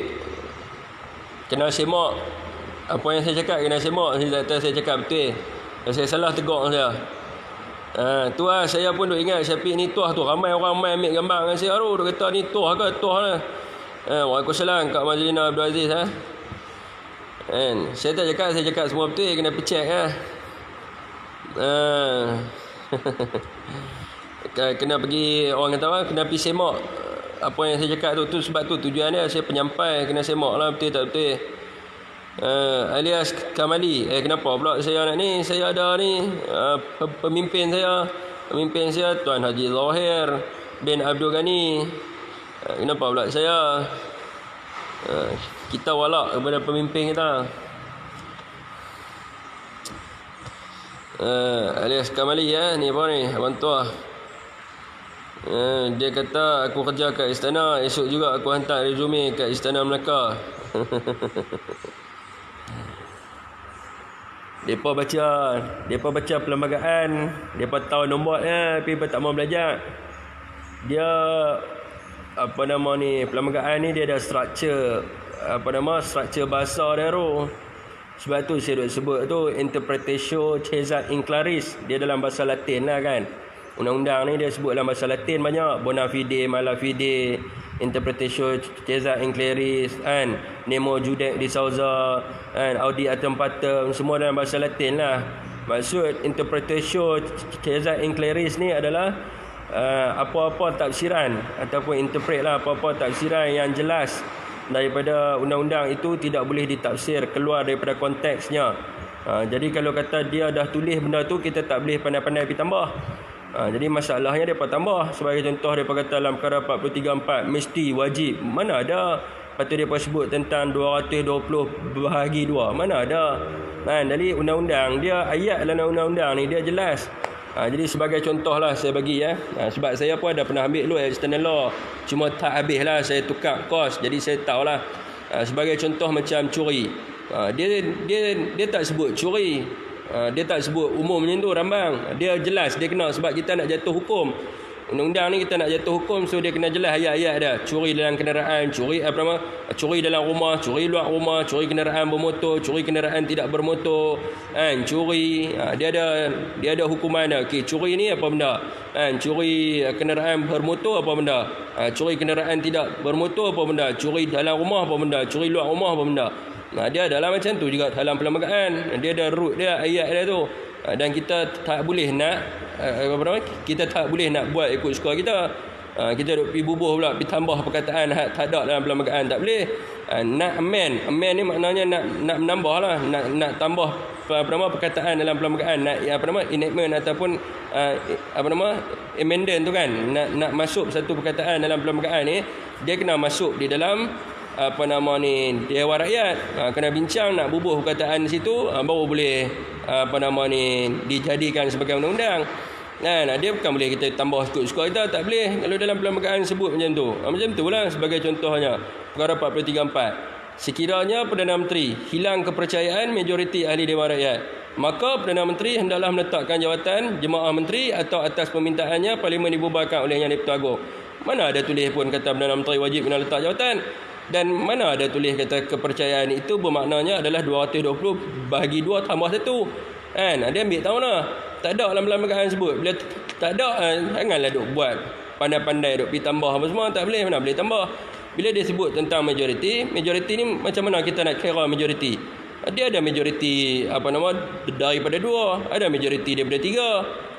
Kena semak. Apa yang saya cakap kena semak. Saya tak tahu saya cakap betul. Kalau saya salah, tegur saya. Tu lah, saya pun duk ingat Syafiq ni tuah tu. Ramai orang main ambil gambar dengan saya tu. Dia kata ni tuah ke? Tuah lah. Waalaikumsalam Kak Mazlina Abdul Aziz. Saya tak cakap, saya cakap semua betul. Kena check lah. Kena pergi, orang kata apa, kena pergi semak apa yang saya cakap tu. Sebab tu tujuan dia, saya penyampai, kena semak lah betul tak betul. Alias Kamali, kenapa pula saya nak ni? Saya ada ni pemimpin saya Tuan Haji Zahir bin Abdul Ghani. Kenapa pula saya? Kita walak kepada pemimpin kita. Alias Kamali ni apa ni, abang tua. Dia kata aku kerja kat istana, esok juga aku hantar resume kat Istana Melaka. Depa baca perlembagaan, depa tahu nombornya tapi depa tak mau belajar. Dia perlembagaan ni dia ada struktur struktur bahasa dia tu. Sebab tu saya duk sebut tu interpretatio caesar in claris. Dia dalam bahasa Latin lah kan. Undang-undang ni dia sebut dalam bahasa Latin banyak. Bona fide, mala fide, interpretatio caesar in claris, and nemo judex de Souza, and audi atem patem, semua dalam bahasa Latin lah. Maksud interpretatio caesar in claris ni adalah apa-apa tafsiran ataupun interpret lah, apa-apa tafsiran yang jelas daripada undang-undang itu tidak boleh ditafsir keluar daripada konteksnya. Jadi kalau kata dia dah tulis benda tu, kita tak boleh pandai-pandai pergi tambah. Jadi masalahnya dia tambah. Sebagai contoh, dia kata dalam perkara 43.4 mesti wajib. Mana ada? Lepas tu dia sebut tentang 220 bahagi 2. Mana ada? Jadi undang-undang dia, ayat dalam undang-undang ni dia jelas. Jadi sebagai contoh lah saya bagi sebab saya pun ada pernah ambil dulu external law, cuma tak habis lah, saya tukar kos, jadi saya tahu lah. Sebagai contoh macam curi, dia tak sebut curi, dia tak sebut umum macam tu rambang, dia jelas, dia kena, sebab kita nak jatuh hukum undang-undang ni, kita nak jatuh hukum, so dia kena jelas ayat-ayat dia. Curi dalam kenderaan, curi dalam rumah, curi luar rumah, curi kenderaan bermotor, curi kenderaan tidak bermotor, curi dia ada hukuman dia. Okey, curi ni apa benda? Curi kenderaan bermotor apa benda? Curi kenderaan tidak bermotor apa benda? Curi dalam rumah apa benda? Curi luar rumah apa benda? Dia adalah macam tu juga dalam perlembagaan. Dia ada root dia, ayat dia tu. Dan kita tak boleh nak kita tak boleh nak buat ikut suka kita. Kita duk pergi bubuh pula, pergi tambah perkataan tak ada dalam perlembagaan, tak boleh. Nak amend ni maknanya nak menambah lah, nak tambah perkataan dalam perlembagaan, nak enactment ataupun amendment tu kan, nak masuk satu perkataan dalam perlembagaan ni, dia kena masuk di dalam Dewan Rakyat. Kena bincang, nak bubuh perkataan di situ, baru boleh dijadikan sebagai undang-undang. Dia bukan boleh kita tambah suka kita, tak boleh kalau dalam perlembagaan sebut macam tu. Macam tu lah sebagai contohnya perkara 43.4. Sekiranya Perdana Menteri hilang kepercayaan majoriti ahli Dewan Rakyat, maka Perdana Menteri hendaklah meletakkan jawatan jemaah menteri atau atas permintaannya Parlimen dibubarkan oleh Yang di-Pertuan Agong. Mana ada tulis pun kata Perdana Menteri wajib kena letak jawatan. Dan mana ada tulis kata kepercayaan itu bermaknanya adalah 220 bahagi 2 tambah 1. Dia ambil tahu lah. Tak ada dalam perlembagaan sebut. Bila tak ada, janganlah duk buat pandai-pandai duk pergi tambah apa semua. Tak boleh, mana boleh tambah. Bila dia sebut tentang majoriti ni macam mana kita nak kira majoriti? Dia ada majoriti daripada 2, ada majoriti daripada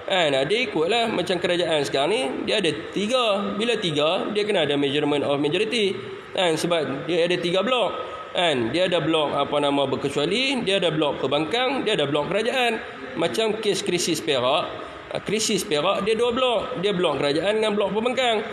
3. Dia ikutlah macam kerajaan sekarang ni, dia ada 3. Bila 3, dia kena ada measurement of majority. Sebab dia ada 3 blok. Dia ada blok berkecuali, dia ada blok perbankang, dia ada blok kerajaan. Macam kes krisis Perak, dia 2 blok. Dia blok kerajaan dengan blok perbankang.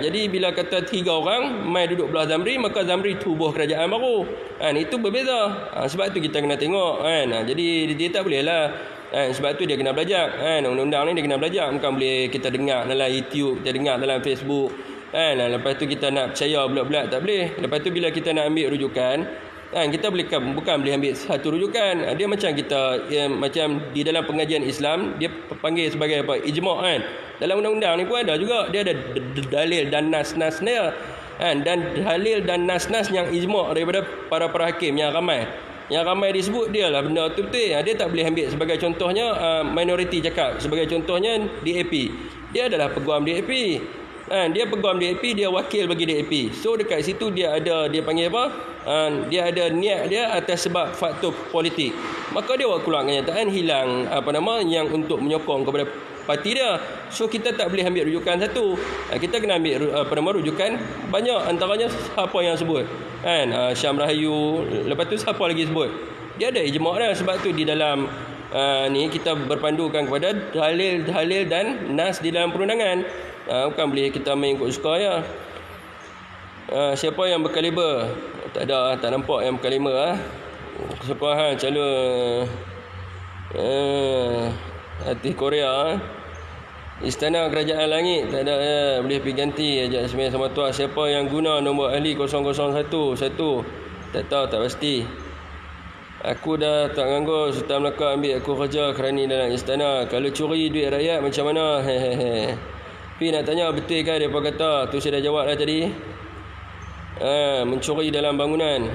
Jadi bila kata 3 orang mai duduk belah Zamri, maka Zamri tubuh kerajaan baru. Itu berbeza. Sebab tu kita kena tengok. Jadi dia tak boleh lah. Sebab tu dia kena belajar. Undang-undang ni dia kena belajar. Bukan boleh kita dengar dalam YouTube, kita dengar dalam Facebook. Lepas tu kita nak percaya bulat-bulat, tak boleh. Lepas tu bila kita nak ambil rujukan, kita bukan boleh ambil satu rujukan. Dia macam kita macam di dalam pengajian Islam, dia panggil sebagai ijma'. Dalam undang-undang ni pun ada juga, dia ada dalil dan nas-nas dia. kan, dan dalil dan nas-nas yang ijma' daripada para hakim yang ramai disebut dia lah benda tu betul. Dia tak boleh ambil sebagai contohnya minoriti cakap, sebagai contohnya DAP. Dia adalah peguam DAP. Dia peguam DAP, dia wakil bagi DAP. So dekat situ dia panggil apa? Dia ada niat dia atas sebab faktor politik. Maka dia buat keluar kenyataan hilang yang untuk menyokong kepada parti dia. So kita tak boleh ambil rujukan satu. Kita kena ambil rujukan banyak, antaranya siapa yang sebut. Syam Rahayu, lepas tu siapa lagi sebut. Dia ada ijma' dah, sebab tu di dalam ni kita berpandukan kepada dalil dan nas di dalam perundangan. Bukan boleh kita main ikut suka ya. Siapa yang berkaliber? Tak ada, tak nampak yang berkaliber siapa calon artis Korea Istana Kerajaan Langit tak ada boleh pergi ganti ajak sembahyang sama tuan. Siapa yang guna nombor ahli 001 tak tahu, tak pasti. Aku dah tak nganggur, Sultan Melaka ambil aku kerja kerani dalam istana. Kalau curi duit rakyat macam mana? Tapi nak tanya betul kan depa kata? Tu saya dah jawab dah tadi. Mencuri dalam bangunan.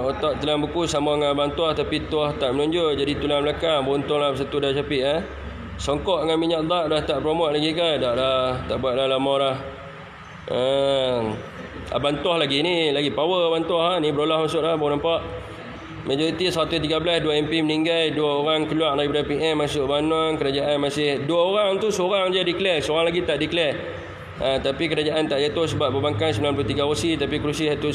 Otak tulang buku sama dengan abang tuah, tapi tuah tak menonjol jadi tulang belakang. Bontonglah satu dah capik Songkok dengan minyak dak dah tak promote lagi kan? Tak buat dah lama dah. Abang tuah lagi power abang tuah ni berolah masuk dah, baru nampak. Majoriti 113, 2 MP meninggal, 2 orang keluar daripada PM masuk Banung. Kerajaan masih 2 orang tu, seorang je declare, seorang lagi tak declare. Tapi kerajaan tak jatuh sebab berbangkang 93 kursi, tapi kursi itu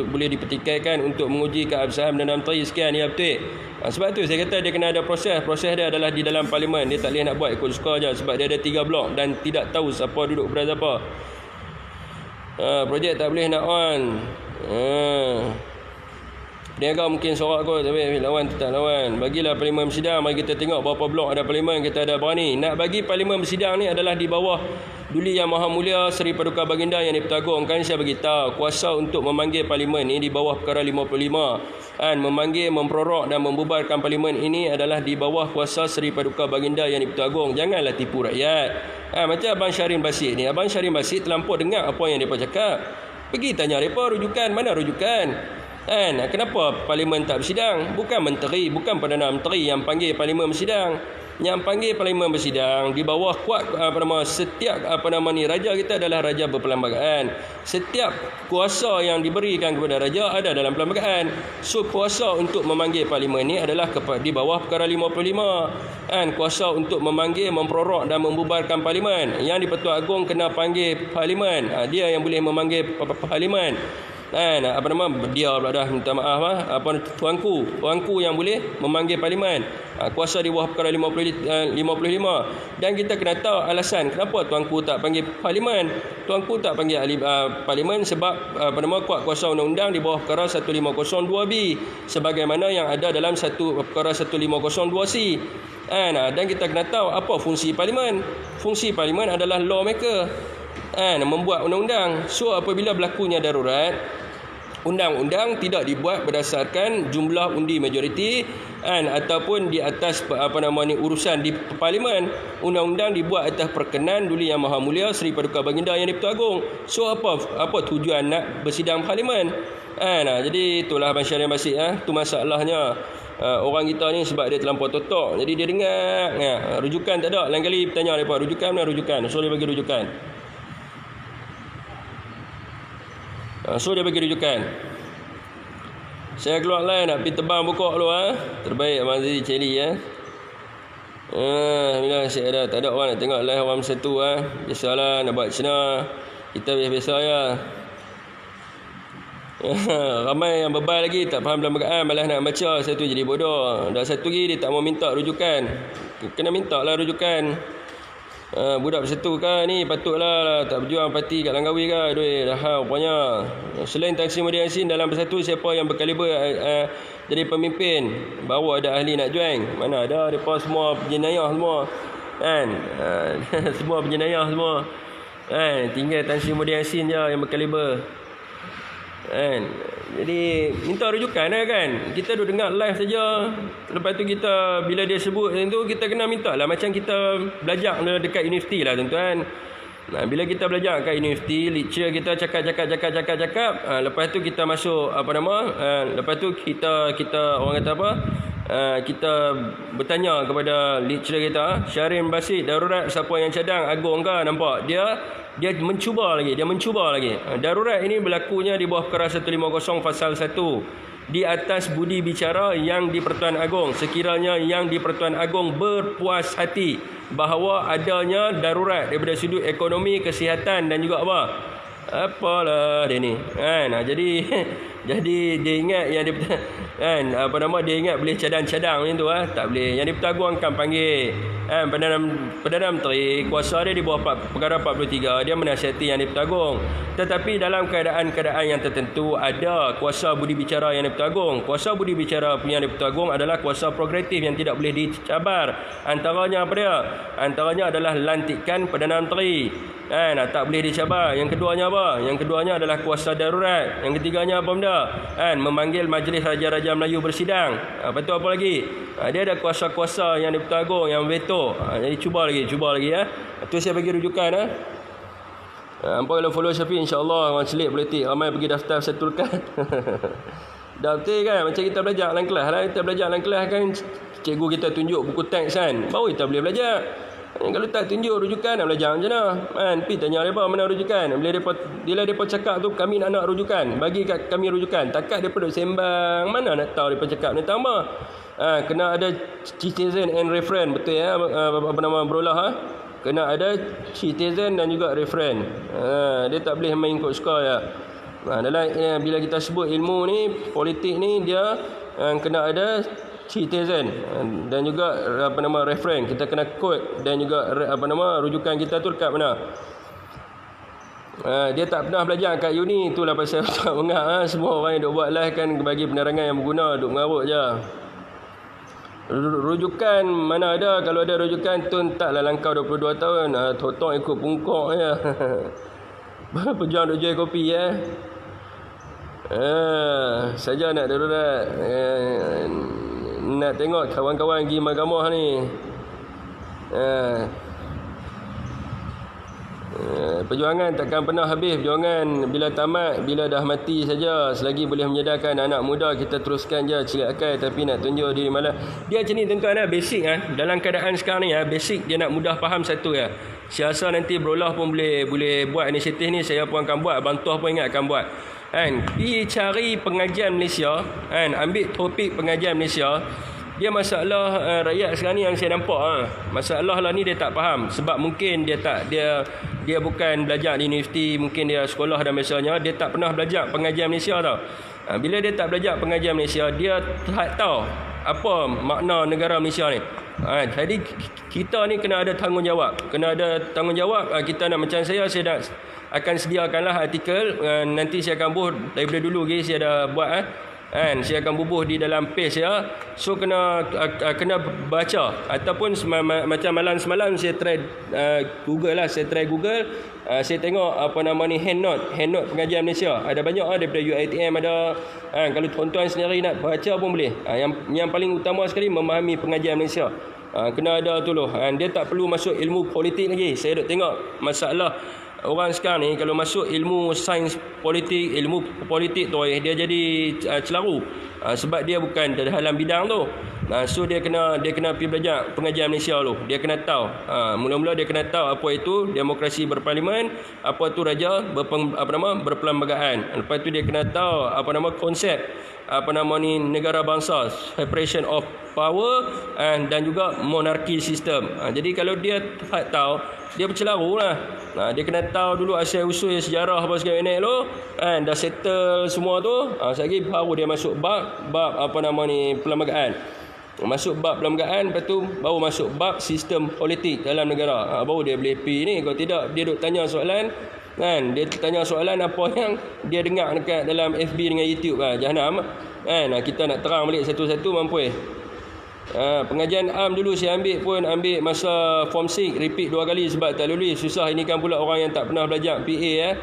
boleh dipertikaikan untuk menguji keabsahan dan menteri sekian. Ya betul. Sebab tu saya kata dia kena ada proses dia adalah di dalam parlimen. Dia tak boleh nak buat ikut suka je sebab dia ada 3 blok dan tidak tahu siapa duduk pada siapa. Projek tak boleh nak on. Peniaga mungkin sorak kot, tapi lawan tu tak lawan. Bagilah parlimen bersidang, mari kita tengok berapa blok ada parlimen, kita ada berani. Nak bagi parlimen bersidang ni adalah di bawah Duli Yang Maha Mulia Seri Paduka Baginda Yang di-Pertuan Agong. Kan saya beritahu kuasa untuk memanggil parlimen ni di bawah perkara 55. Memanggil, memperorok dan membubarkan parlimen ini adalah di bawah kuasa Seri Paduka Baginda Yang di-Pertuan Agong. Janganlah tipu rakyat. Macam Abang Syahrin Basit ni. Abang Syahrin Basit terlampau dengar apa yang mereka cakap. Pergi tanya mereka rujukan, mana rujukan? Kenapa parlimen tak bersidang? Bukan menteri, bukan Perdana Menteri yang panggil parlimen bersidang. Yang panggil parlimen bersidang di bawah kuat setiap raja kita adalah raja berperlembagaan. Setiap kuasa yang diberikan kepada raja ada dalam perlembagaan. So kuasa untuk memanggil parlimen ni adalah di bawah perkara 55. Kuasa untuk memanggil, memperorok dan membubarkan parlimen. Yang di-Pertuan Agong kena panggil parlimen. Dia yang boleh memanggil parlimen. Dia pula dah minta maaf tuanku yang boleh memanggil parlimen. Kuasa di bawah perkara 55. Dan kita kena tahu alasan kenapa tuanku tak panggil parlimen. Tuanku tak panggil parlimen sebab kuat kuasa undang-undang di bawah perkara 1502B sebagaimana yang ada dalam perkara 1502C. Dan kita kena tahu apa fungsi parlimen. Fungsi parlimen adalah lawmaker. Membuat undang-undang. So apabila berlakunya darurat, undang-undang tidak dibuat berdasarkan jumlah undi majoriti ataupun di atas urusan di parlimen. Undang-undang dibuat atas perkenan Duli Yang Maha Mulia Seri Paduka Baginda Yang di-Pertuan Agong. So apa tujuan nak bersidang parlimen? Jadi itulah Abang Syahrin Basit. Tu masalahnya. Orang kita ni sebab dia terlampau totok, jadi dia dengar rujukan tak ada. Lain kali tanya mereka rujukan mana rujukan. So dia bagi rujukan. Saya keluar line nak pergi tebang pokok dulu. Terbaik Abang Aziz Celi bila saya ada tak ada orang nak tengok live orang satu biasalah nak buat Cina. Kita biasa ya. Ramai yang bebal lagi tak faham perlembagaan, malas nak baca. Satu jadi bodoh. Dah satu lagi dia tak mau minta rujukan. Kena minta lah rujukan. Budak bersatu kan ni patutlah tak berjuang parti kat Langkawi kan. Dah rupanya. Selain Tan Sri Muhyiddin Yassin dalam bersatu, siapa yang berkaliber jadi pemimpin? Baru ada ahli nak join. Mana ada, mereka semua penjenayah semua semua penjenayah semua tinggal Tan Sri Muhyiddin Yassin je yang berkaliber. Jadi minta rujukan kan. Kita duduk dengar live saja. Lepas tu kita bila dia sebut macam tu, kita kena minta lah. Macam kita belajar dekat universiti lah tuan-tuan. Bila kita belajar kat universiti, lecture kita cakap. Lepas tu kita masuk lepas tu kita orang kata apa? Kita bertanya kepada lecturer kita, Syahrin Basit, darurat siapa yang cadang? Agong ke? Nampak? Dia mencuba lagi. Darurat ini berlakunya di bawah perkara 150 pasal 1. Di atas budi bicara yang di Pertuan Agong, sekiranya yang di Pertuan Agong berpuas hati bahawa adanya darurat daripada sudut ekonomi, kesihatan dan juga apalah dia ni kan. Jadi dia ingat yang dia kan dia ingat boleh cadang-cadang macam tu tak boleh. Yang di-Pertuan akan panggil kan Perdana Menteri, kuasa dia di bawah perkara 43, dia menasihati yang di-Pertuan. Tetapi dalam keadaan-keadaan yang tertentu ada kuasa budi bicara yang di-Pertuan. Kuasa budi bicara yang di-Pertuan adalah kuasa progresif yang tidak boleh dicabar. Antaranya apa dia? Antaranya adalah lantikan Perdana Menteri. Tak boleh dicabar. Yang keduanya apa? Yang keduanya adalah kuasa darurat. Yang ketiganya apa benda? Memanggil Majlis Raja-Raja Melayu bersidang. Lepas tu apa lagi? Dia ada kuasa-kuasa yang di-Pertuan yang veto. Jadi cuba lagi ya. Tu saya bagi rujukan Hampa kalau follow Syafiq, insya-Allah orang celik politik ramai pergi daftar setulkan. Daftar kan macam kita belajar dalam kelas lah. Kita belajar dalam kelas kan, cikgu kita tunjuk buku teks kan, baru kita boleh belajar. Kalau tak tunjuk rujukan nak belajar macam mana kan? Pergi tanya mereka mana rujukan. Bila mereka cakap tu kami nak rujukan, bagi kat kami rujukan. Takkan mereka duduk sembang, mana nak tahu mereka cakap ni tambah. Kena ada citizen and reference, betul ya berulah kena ada citizen dan juga referen. Dia tak boleh main ikut suka ya. Bila kita sebut ilmu ni, politik ni, dia kena ada citizen dan juga referen. Kita kena quote dan juga rujukan kita tu dekat mana. Dia tak pernah belajar kat uni, itulah pasal tak mengap semua orang yang duk buat live kan bagi penerangan yang berguna, duk mengarut je. Rujukan mana ada? Kalau ada rujukan tu taklah langkah 22 tahun. Totong ikut pungkok je. Pejuang duk jual kopi saja nak darurat. Nak tengok kawan-kawan pergi mahkamah ni. Perjuangan takkan pernah habis. Perjuangan bila tamat, bila dah mati saja. Selagi boleh menyedarkan anak muda, kita teruskan je cilik akal. Tapi nak tunjuk diri malah. Dia macam ni tuan-tuan basic dalam keadaan sekarang ni basic dia nak mudah faham satu Siasa nanti berulah pun boleh buat inisiatif ni, saya pun akan buat, Bantuah pun ingat akan buat. Pergi cari pengajian Malaysia, ambil topik pengajian Malaysia. Dia masalah rakyat sekarang ni yang saya nampak masalah lah ni dia tak faham sebab mungkin dia bukan belajar di universiti, mungkin dia sekolah dan biasanya dia tak pernah belajar pengajian Malaysia tau. Bila dia tak belajar pengajian Malaysia, dia tak tahu apa makna negara Malaysia ni. Jadi kita ni kena ada tanggungjawab. Kita nak macam saya nak akan sediakanlah artikel, nanti saya akan bubuh daripada dulu lagi saya dah buat saya akan bubuh di dalam page so kena baca ataupun macam malam semalam saya try Google saya tengok handnote pengajian Malaysia ada banyak daripada UiTM ada kalau tuan-tuan sendiri nak baca pun boleh. Yang paling utama sekali memahami pengajian Malaysia. Kena ada tu dia tak perlu masuk ilmu politik lagi. Saya duk tengok masalah orang sekarang ni kalau masuk ilmu sains politik, ilmu politik tu dia jadi celaru sebab dia bukan dalam bidang tu. So dia kena pergi belajar pengajian Malaysia tu. Dia kena tahu. Mula-mula dia kena tahu apa itu demokrasi berparlimen, apa tu raja berperlembagaan. Lepas tu dia kena tahu konsep negara bangsa, separation of power dan juga monarki sistem. Jadi kalau dia tak tahu, dia bercelaru lah. Dia kena tahu dulu asal usul sejarah apa segala ni tu, dah settle semua tu. Sekali baru dia masuk bab perlembagaan. Masuk bab perlembagaan, lepas tu baru masuk bab sistem politik dalam negara. Baru dia boleh pergi ni. Kalau tidak, dia duk tanya soalan dia tanya soalan apa yang dia dengar dekat dalam FB dengan YouTube jahanam kita nak terang balik satu-satu mampu pengajian am dulu saya ambil masa form 6 repeat 2 kali sebab tak lulus. Susah ini kan pula orang yang tak pernah belajar PA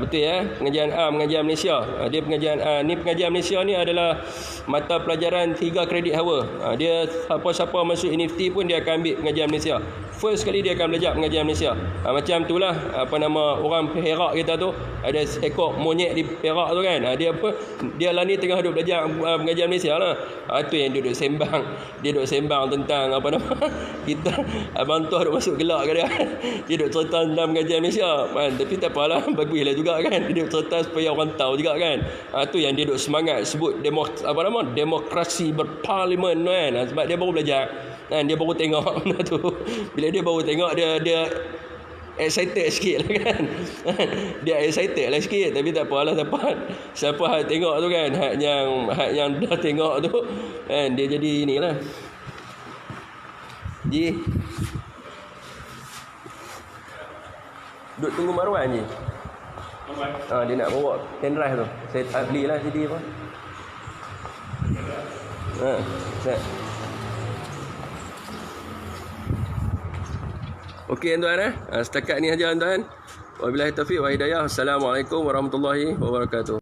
betul pengajian am, pengajian Malaysia. Dia pengajian ni pengajian Malaysia ni adalah mata pelajaran 3 kredit hour. Dia siapa masuk universiti pun dia akan ambil pengajian Malaysia first kali dia akan belajar pengajian Malaysia. Macam itulah orang Perak kita tu, ada ekor monyet di Perak tu kan. Dia lah ni tengah duk belajar pengajian Malaysia lah. Tu yang dia duk sembang. Dia duk sembang tentang kita abang tu duk masuk gelak ke dia. Dia duk cerita tentang pengajian Malaysia. Tapi tak apalah, baguslah juga kan. Dia duk cerita supaya orang tahu juga kan. Tu yang dia duk semangat sebut demokrasi berparlimen kan. Sebab dia baru belajar. Dia baru tengok benda tu. Bila dia baru tengok, dia excited sikit lah kan. Dia excited lah sikit. Tapi tak apalah, siapa hak tengok tu kan, hak yang dah tengok tu kan, dia jadi inilah. Ji duk tunggu Marwan je. Dia nak bawa pendrive tu. Saya tak belilah CD apa. Set. Okey tuan-tuan, setakat ni aja tuan-tuan. Wabillahi taufiq wa hidayah. Assalamualaikum warahmatullahi wabarakatuh.